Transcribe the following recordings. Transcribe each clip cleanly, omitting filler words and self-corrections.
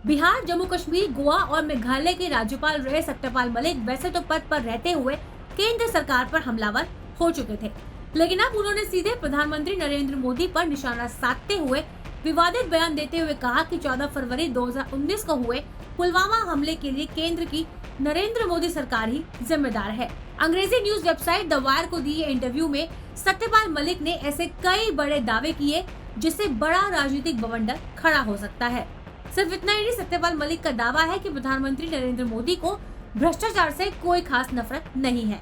बिहार, जम्मू कश्मीर, गोवा और मेघालय के राज्यपाल रहे सत्यपाल मलिक वैसे तो पद पर रहते हुए केंद्र सरकार पर हमलावर हो चुके थे, लेकिन अब उन्होंने सीधे प्रधानमंत्री नरेंद्र मोदी पर निशाना साधते हुए विवादित बयान देते हुए कहा कि 14 फरवरी 2019 को हुए पुलवामा हमले के लिए केंद्र की नरेंद्र मोदी सरकार ही जिम्मेदार है। अंग्रेजी न्यूज वेबसाइट द वायर को दिए इंटरव्यू में सत्यपाल मलिक ने ऐसे कई बड़े दावे किए जिससे बड़ा राजनीतिक बवंडर खड़ा हो सकता है। सिर्फ इतना ही नहीं, सत्यपाल मलिक का दावा है कि प्रधानमंत्री नरेंद्र मोदी को भ्रष्टाचार से कोई खास नफरत नहीं है।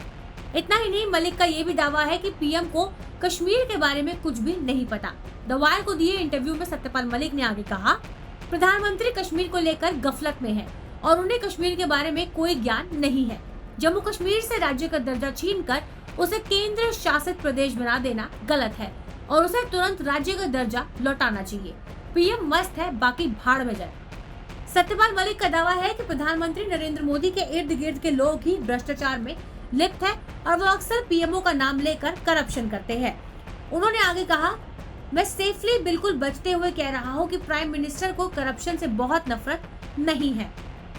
इतना ही नहीं, मलिक का ये भी दावा है कि पीएम को कश्मीर के बारे में कुछ भी नहीं पता। द वायर को दिए इंटरव्यू में सत्यपाल मलिक ने आगे कहा, प्रधानमंत्री कश्मीर को लेकर गफलत में है और उन्हें कश्मीर के बारे में कोई ज्ञान नहीं है। जम्मू कश्मीर से राज्य का दर्जा छीनकर उसे केंद्र शासित प्रदेश बना देना गलत है और उसे तुरंत राज्य का दर्जा लौटाना चाहिए। पीएम मस्त है, बाकी भाड़ में जाए। सत्यपाल मलिक का दावा है कि प्रधानमंत्री नरेंद्र मोदी के इर्द गिर्द के लोग ही भ्रष्टाचार में लिप्त है और वो अक्सर पीएमओ का नाम लेकर करप्शन करते हैं। उन्होंने आगे कहा, मैं सेफली बिल्कुल बचते हुए कह रहा हूं कि प्राइम मिनिस्टर को करप्शन से बहुत नफरत नहीं है।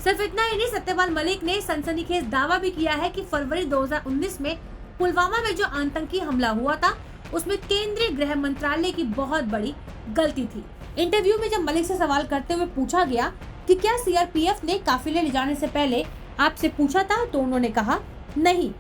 सिर्फ इतना ही नहीं, सत्यपाल मलिक ने सनसनीखेज दावा भी किया है कि फरवरी 2019 में पुलवामा में जो आतंकी हमला हुआ था उसमें केंद्रीय गृह मंत्रालय की बहुत बड़ी गलती थी। इंटरव्यू में जब मलिक से सवाल करते हुए पूछा गया कि क्या सीआरपीएफ ने काफिले ले जाने से पहले आपसे पूछा था, तो उन्होंने कहा नहीं,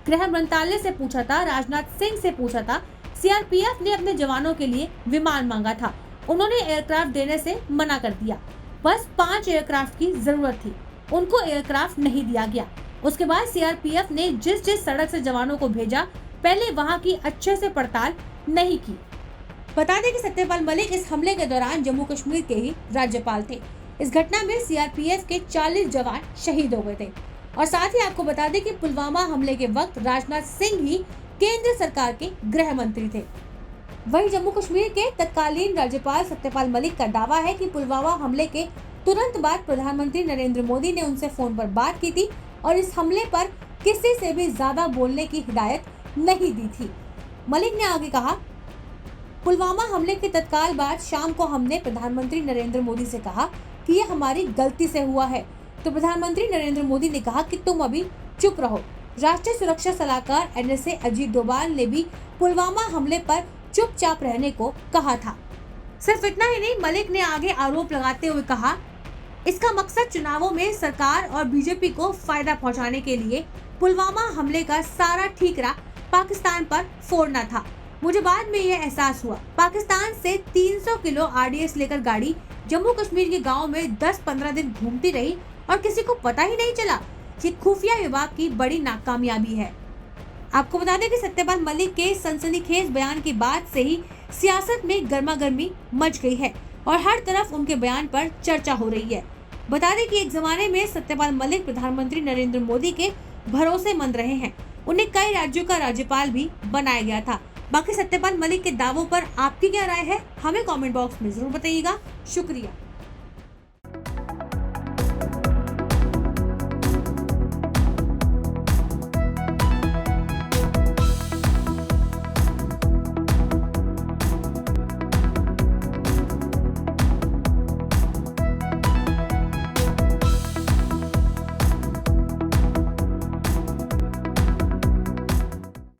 गृह मंत्रालय से पूछा था, राजनाथ सिंह से पूछा था। सीआरपीएफ ने अपने जवानों के लिए विमान मांगा था, उन्होंने एयरक्राफ्ट देने से मना कर दिया। बस 5 एयरक्राफ्ट की जरूरत थी, उनको एयरक्राफ्ट नहीं दिया गया। उसके बाद सीआरपीएफ ने जिस सड़क से जवानों को भेजा, पहले वहां की अच्छे से पड़ताल नहीं की। बता दें कि सत्यपाल मलिक इस हमले के दौरान जम्मू कश्मीर के ही राज्यपाल थे। इस घटना में सीआरपीएफ के 40 जवान शहीद हो गए थे। और साथ ही आपको बता दें कि पुलवामा हमले के वक्त राजनाथ सिंह ही केंद्र सरकार के गृह मंत्री थे। वहीं जम्मू कश्मीर के तत्कालीन राज्यपाल सत्यपाल मलिक का दावा है कि पुलवामा हमले के तुरंत बाद प्रधानमंत्री नरेंद्र मोदी ने उनसे फोन पर बात की थी और इस हमले पर किसी से भी ज्यादा बोलने की हिदायत नहीं दी थी। मलिक ने आगे कहा, पुलवामा हमले के तत्काल बाद शाम को हमने प्रधानमंत्री नरेंद्र मोदी से कहा कि यह हमारी गलती से हुआ है, तो प्रधानमंत्री नरेंद्र मोदी ने कहा कि तुम अभी चुप रहो। राष्ट्रीय सुरक्षा सलाहकार एनएसए अजीत डोभाल ने भी पुलवामा हमले पर चुपचाप रहने को कहा था। सिर्फ इतना ही नहीं, मलिक ने आगे आरोप लगाते हुए कहा, इसका मकसद चुनावों में सरकार और बीजेपी को फायदा पहुंचाने के लिए पुलवामा हमले का सारा ठीकरा पाकिस्तान पर फोड़ना था। मुझे बाद में यह एहसास हुआ, पाकिस्तान से 300 किलो आरडीएक्स लेकर गाड़ी जम्मू कश्मीर के गाँव में 10-15 दिन घूमती रही और किसी को पता ही नहीं चला। ये खुफिया विभाग की बड़ी नाकामयाबी है। आपको बता दें कि सत्यपाल मलिक के सनसनीखेज बयान के बाद से ही सियासत में गर्मागर्मी मच गई है और हर तरफ उनके बयान पर चर्चा हो रही है। बता दें कि एक जमाने में सत्यपाल मलिक प्रधानमंत्री नरेंद्र मोदी के भरोसेमंद रहे हैं। उन्हें कई राज्यों का राज्यपाल भी बनाया गया था। बाकी सत्यपाल मलिक के दावों पर आपकी क्या राय है, हमें कमेंट बॉक्स में जरूर बताइएगा। शुक्रिया।